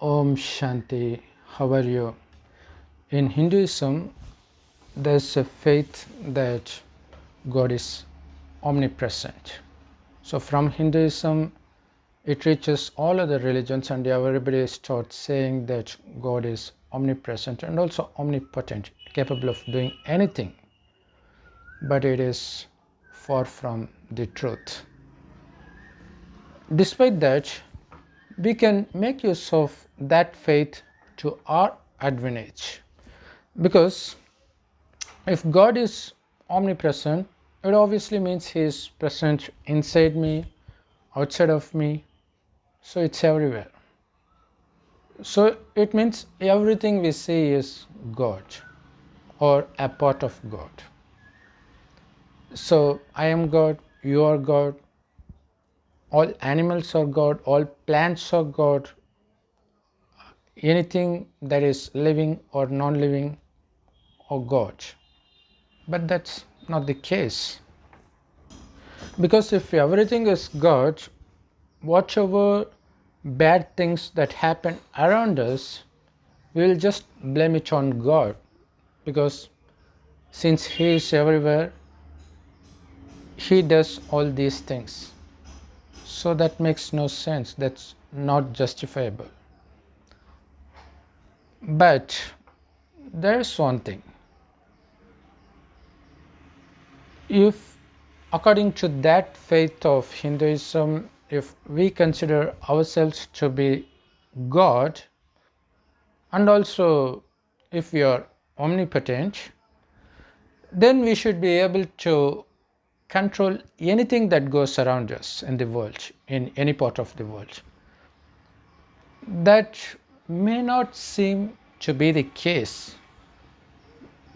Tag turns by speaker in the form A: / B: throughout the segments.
A: Om Shanti, how are you? In Hinduism, there's a faith that God is omnipresent. So, from Hinduism, it reaches all other religions, and everybody starts saying that God is omnipresent and also omnipotent, capable of doing anything. But it is far from the truth. Despite that, we can make use of that faith to our advantage. Because if God is omnipresent, it obviously means He is present inside me, outside of me, so it's everywhere. So it means everything we see is God or a part of God. So I am God, you are God, all animals are God, all plants are God, anything that is living or non-living are God. But that's not the case. Because if everything is God, whatever bad things that happen around us, we will just blame it on God, because since He is everywhere, He does all these things. So that makes no sense, that's not justifiable. But there is one thing. If according to that faith of Hinduism, if we consider ourselves to be God, and also if we are omnipotent, then we should be able to control anything that goes around us in the world, in any part of the world. That may not seem to be the case,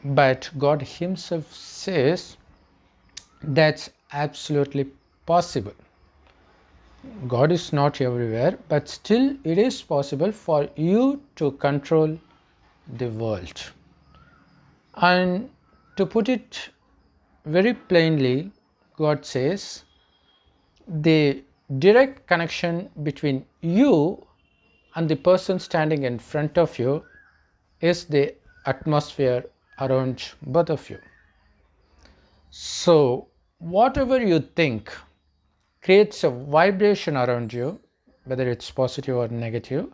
A: but God Himself says that's absolutely possible. God is not everywhere, but still it is possible for you to control the world. And to put it very plainly, God says the direct connection between you and the person standing in front of you is the atmosphere around both of you. So whatever you think creates a vibration around you, whether it's positive or negative.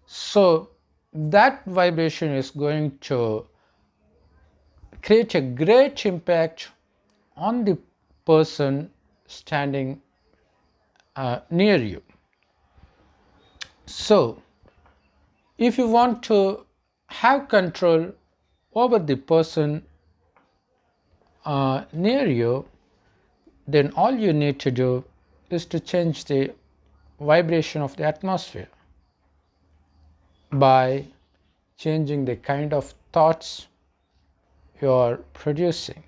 A: So that vibration is going to create a great impact on the person standing near you. So if you want to have control over the person near you, then all you need to do is to change the vibration of the atmosphere by changing the kind of thoughts you are producing.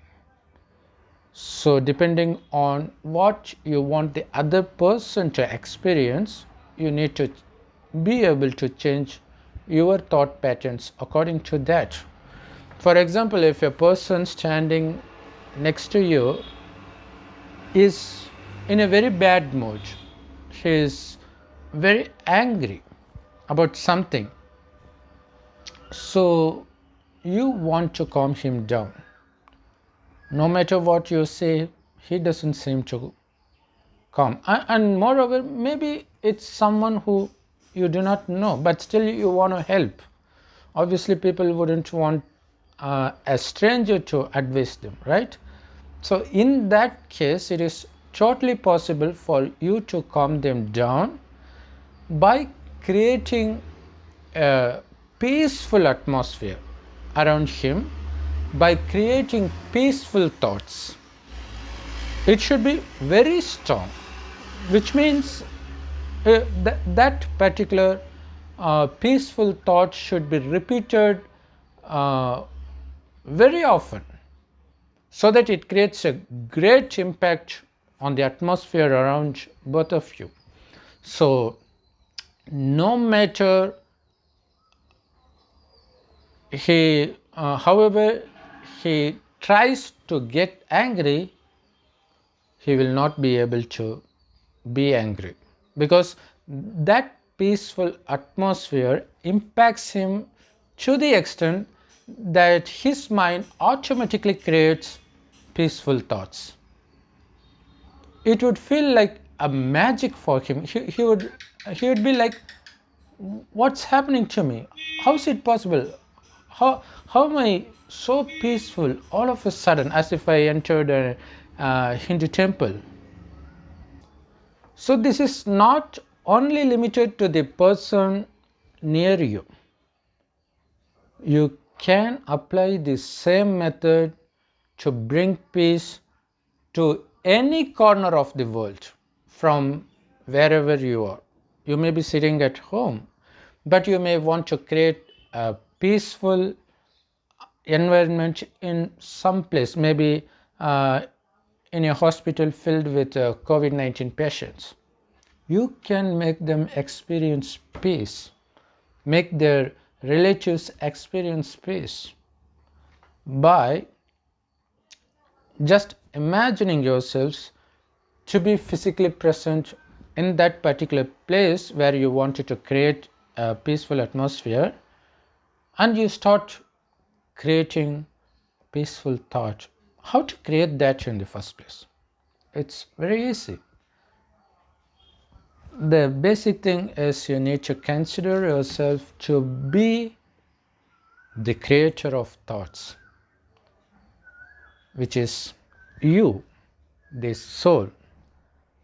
A: So depending on what you want the other person to experience, you need to be able to change your thought patterns according to that. For example, if a person standing next to you is in a very bad mood, he is very angry about something, so you want to calm him down. No matter what you say, he doesn't seem to calm. And moreover, maybe it's someone who you do not know, but still you want to help. Obviously, people wouldn't want a stranger to advise them, right? So in that case, it is totally possible for you to calm them down by creating a peaceful atmosphere around him, by creating peaceful thoughts. It should be very strong, which means that particular peaceful thought should be repeated very often, so that it creates a great impact on the atmosphere around both of you. So no matter however he tries to get angry, he will not be able to be angry, because that peaceful atmosphere impacts him to the extent that his mind automatically creates peaceful thoughts. It would feel like a magic for him. He would be like, what's happening to me? How is it possible? How am I so peaceful all of a sudden, as if I entered a Hindu temple? So this is not only limited to the person near you. You can apply the same method to bring peace to any corner of the world from wherever you are. You may be sitting at home, but you may want to create a peaceful environment in some place, maybe in a hospital filled with COVID-19 patients. You can make them experience peace, make their relatives experience peace by just imagining yourselves to be physically present in that particular place where you wanted to create a peaceful atmosphere, and you start creating peaceful thought. How to create that in the first place? It's very easy. The basic thing is you need to consider yourself to be the creator of thoughts, which is you, the soul,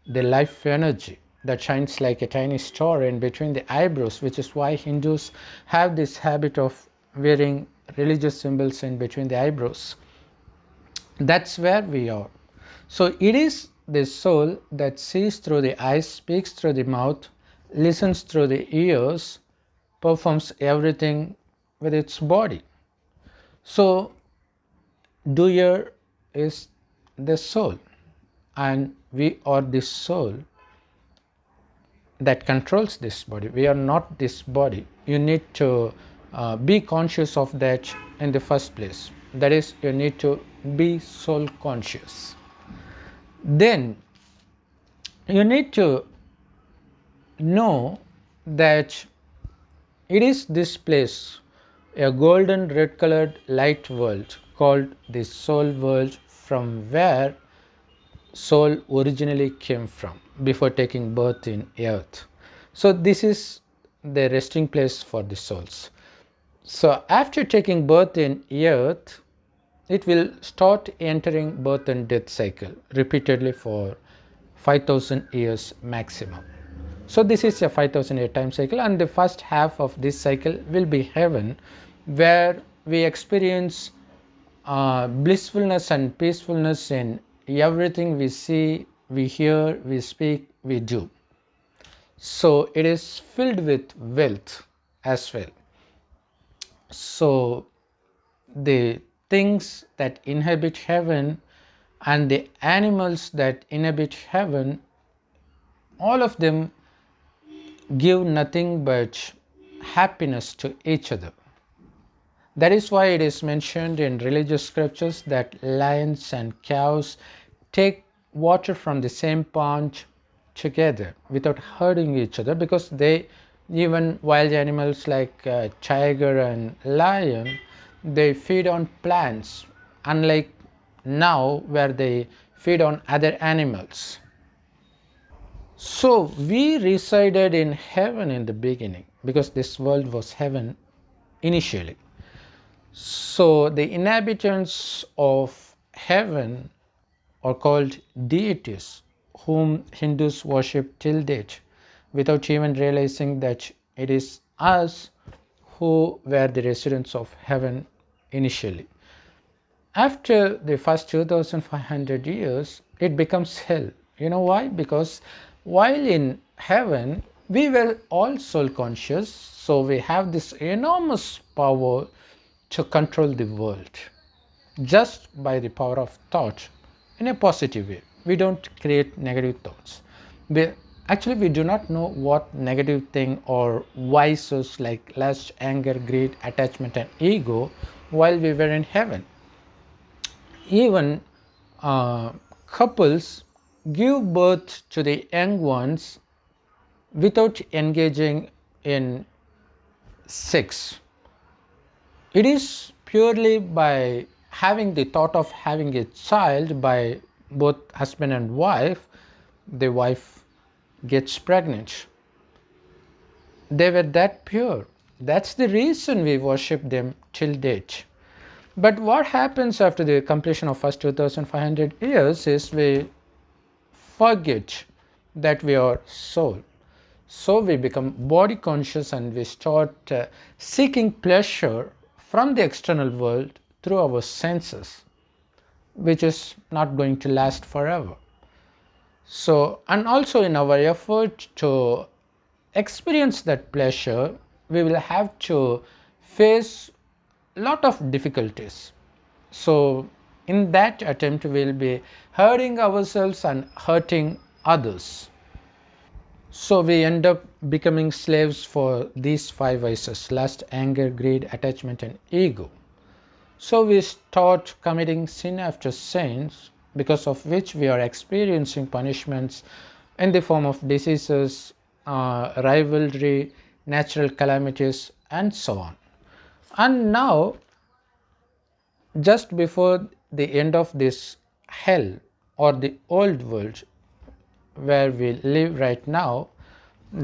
A: the life energy that shines like a tiny star in between the eyebrows, which is why Hindus have this habit of wearing religious symbols in between the eyebrows. That's where we are. So it is the soul that sees through the eyes, speaks through the mouth, listens through the ears, performs everything with its body. So doer is the soul, and we are the soul that controls this body. We are not this body. You need to be conscious of that in the first place. That is, you need to be soul conscious. Then you need to know that it is this place, a golden red colored light world called the soul world, from where soul originally came from before taking birth in earth. So this is the resting place for the souls. So after taking birth in earth, it will start entering birth and death cycle repeatedly for 5000 years maximum. So this is a 5000 year time cycle, and the first half of this cycle will be heaven, where we experience blissfulness and peacefulness in everything we see, we hear, we speak, we do. So it is filled with wealth as well. So the things that inhabit heaven and the animals that inhabit heaven, all of them give nothing but happiness to each other. That is why it is mentioned in religious scriptures that lions and cows take water from the same pond together without hurting each other, because they, even wild animals like tiger and lion, they feed on plants, unlike now where they feed on other animals. So we resided in heaven in the beginning, because this world was heaven initially. So the inhabitants of heaven are called deities, whom Hindus worship till date, without even realizing that it is us who were the residents of heaven initially. After the first 2500 years, it becomes hell. You know why? Because while in heaven, we were all soul conscious, so we have this enormous power to control the world just by the power of thought in a positive way. We don't create negative thoughts. We do not know what negative thing or vices like lust, anger, greed, attachment and ego while we were in heaven. Even couples give birth to the young ones without engaging in 6. It is purely by having the thought of having a child by both husband and wife, the wife gets pregnant. They were that pure. That's the reason we worship them till date. But what happens after the completion of first 2500 years is we forget that we are soul. So we become body conscious and we start seeking pleasure from the external world through our senses, which is not going to last forever. So, and also in our effort to experience that pleasure, we will have to face a lot of difficulties. So, in that attempt, we will be hurting ourselves and hurting others. So, we end up becoming slaves for these 5 vices: lust, anger, greed, attachment, and ego. So, we start committing sin after sins, because of which we are experiencing punishments in the form of diseases, rivalry, natural calamities, and so on. And now, just before the end of this hell or the old world where we live right now,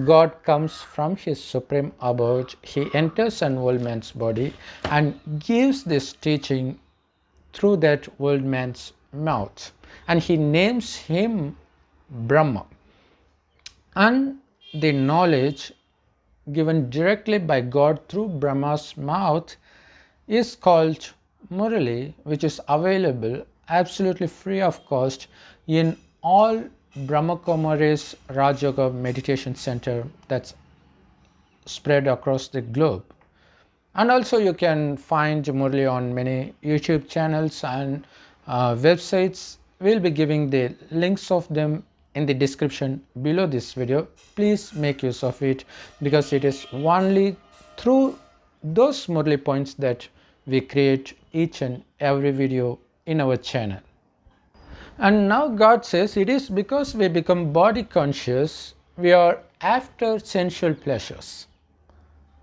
A: God comes from his supreme abode. He enters an old man's body and gives this teaching through that old man's mouth, and he names him Brahma. And the knowledge given directly by God through Brahma's mouth is called Murli, which is available absolutely free of cost in all Brahma Kumaris Raj Yoga meditation center that's spread across the globe. And also you can find Murli on many YouTube channels and websites. We'll be giving the links of them in the description below this video. Please make use of it, because it is only through those Murli points that we create each and every video in our channel. And now God says it is because we become body conscious, we are after sensual pleasures.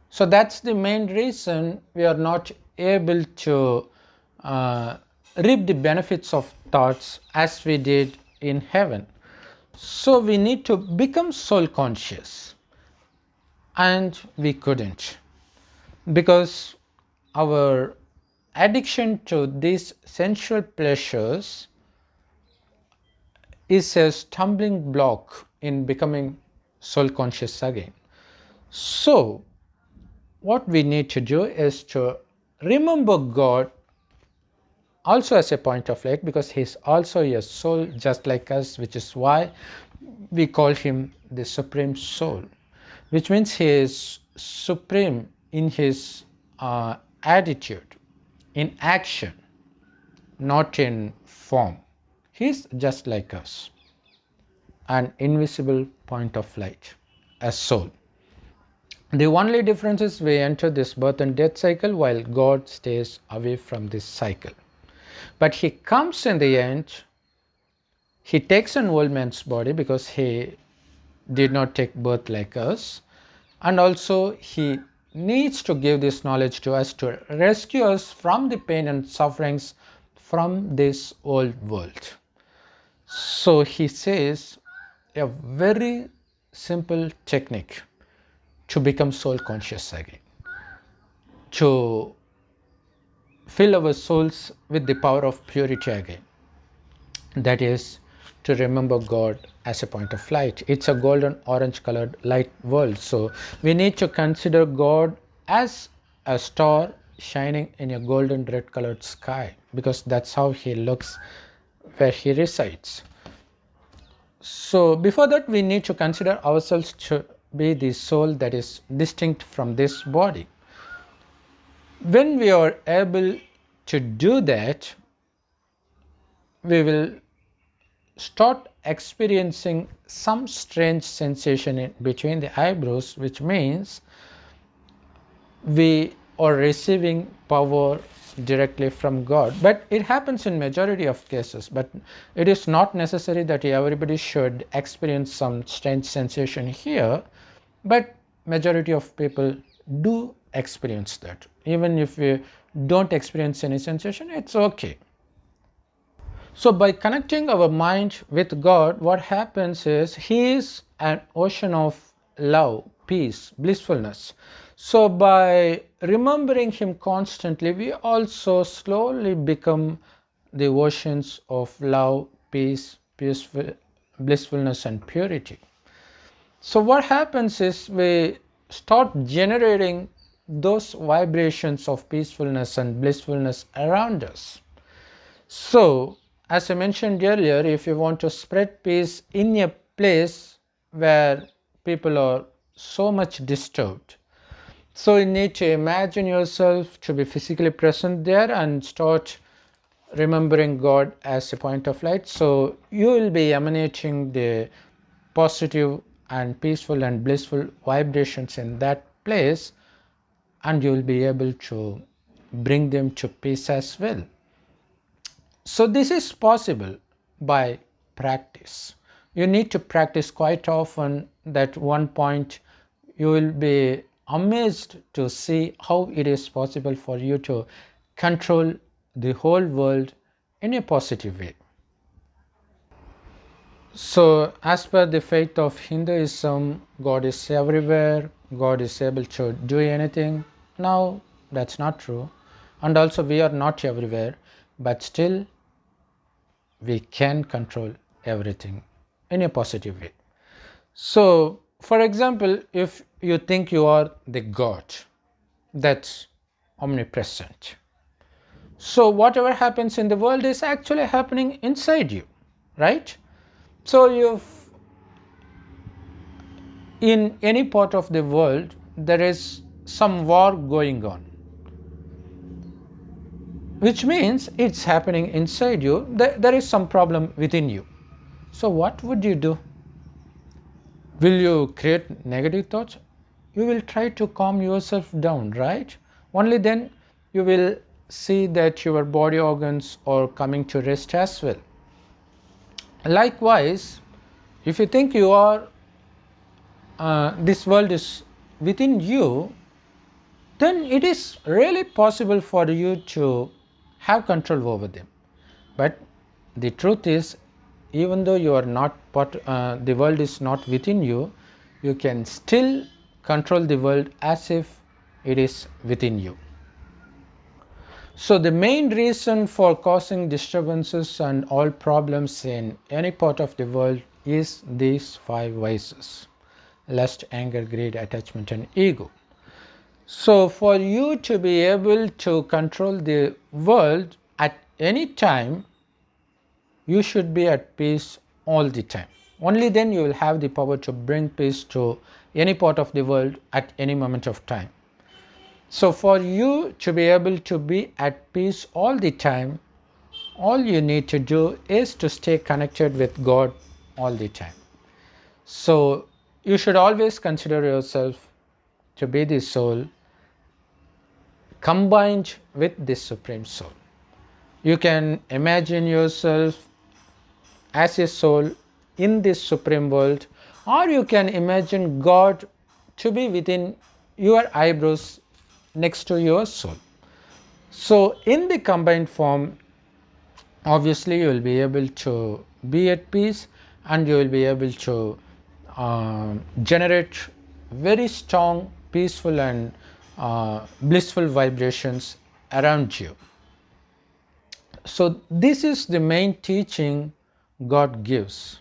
A: So that's the main reason we are not able to reap the benefits of thoughts as we did in heaven. So we need to become soul conscious, and we couldn't, because our addiction to these sensual pleasures is a stumbling block in becoming soul conscious again. So what we need to do is to remember God also as a point of light, because he is also a soul just like us, which is why we call him the supreme soul, which means he is supreme in his attitude, in action, not in form. He is just like us, an invisible point of light, a soul. The only difference is we enter this birth and death cycle while God stays away from this cycle. But he comes in the end, he takes an old man's body because he did not take birth like us, and also he needs to give this knowledge to us to rescue us from the pain and sufferings from this old world. So he says a very simple technique to become soul conscious again, to fill our souls with the power of purity again. That is to remember God as a point of light. It's a golden orange colored light world. So we need to consider God as a star shining in a golden red colored sky, because that's how he looks where he resides. So before that, we need to consider ourselves to be the soul that is distinct from this body. When we are able to do that, we will start experiencing some strange sensation in between the eyebrows, which means we are receiving power directly from God. But it happens in majority of cases, but it is not necessary that everybody should experience some strange sensation here. But majority of people do experience that. Even if we don't experience any sensation, it's okay. So by connecting our mind with God, what happens is He is an ocean of love, peace, blissfulness. So by remembering Him constantly, we also slowly become the oceans of love, peace, blissfulness and purity. So what happens is we start generating those vibrations of peacefulness and blissfulness around us. So as I mentioned earlier, if you want to spread peace in a place where people are so much disturbed, so you need to imagine yourself to be physically present there and start remembering God as a point of light. So you will be emanating the positive and peaceful and blissful vibrations in that place, and you will be able to bring them to peace as well. So this is possible by practice. You need to practice quite often. That one point you will be amazed to see how it is possible for you to control the whole world in a positive way. So as per the faith of Hinduism, God is everywhere, God is able to do anything. Now that's not true, and also we are not everywhere, but still we can control everything in a positive way. So for example, if you think you are the God that's omnipresent, so whatever happens in the world is actually happening inside you, right? So if in any part of the world there is some war going on, which means it's happening inside you, there is some problem within you. So what would you do? Will you create negative thoughts? You will try to calm yourself down, right? Only then you will see that your body organs are coming to rest as well. Likewise, if you think you are this world is within you, then it is really possible for you to have control over them. But the truth is, even though you are not the world is not within you, you can still control the world as if it is within you. So the main reason for causing disturbances and all problems in any part of the world is these 5 vices: lust, anger, greed, attachment and ego. So for you to be able to control the world at any time, you should be at peace all the time. Only then you will have the power to bring peace to any part of the world at any moment of time. So for you to be able to be at peace all the time, all you need to do is to stay connected with God all the time. So you should always consider yourself to be the soul combined with the Supreme Soul. You can imagine yourself as a soul in this Supreme world, or you can imagine God to be within your eyebrows next to your soul. So in the combined form, obviously you will be able to be at peace, and you will be able to generate very strong, peaceful and blissful vibrations around you. So this is the main teaching God gives.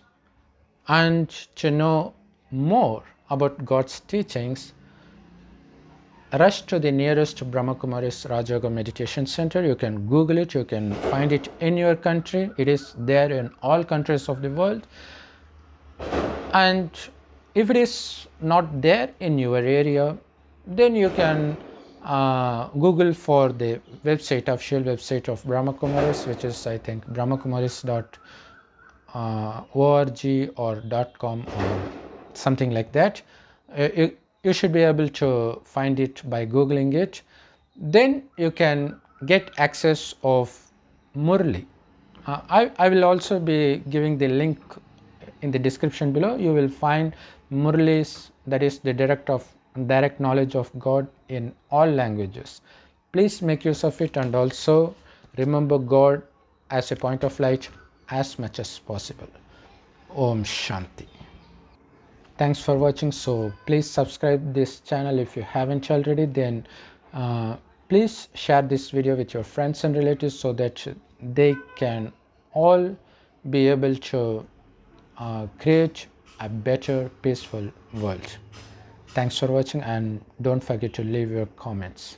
A: And to know more about God's teachings, rush to the nearest Brahma Kumaris Rajayoga Meditation Center. You can Google it, you can find it in your country. It is there in all countries of the world. And if it is not there in your area, then you can Google for the website, official website of Brahma Kumaris, which is I think brahmakumaris.org or .com or something like that. You should be able to find it by Googling it. Then you can get access of Murli. I will also be giving the link in the description below. You will find Murli's, that is the director of direct knowledge of God in all languages. Please make use of it, and also remember God as a point of light as much as possible. Om Shanti. Thanks for watching. So please subscribe this channel if you haven't already. Then please share this video with your friends and relatives so that they can all be able to create a better peaceful world. Thanks for watching, and don't forget to leave your comments.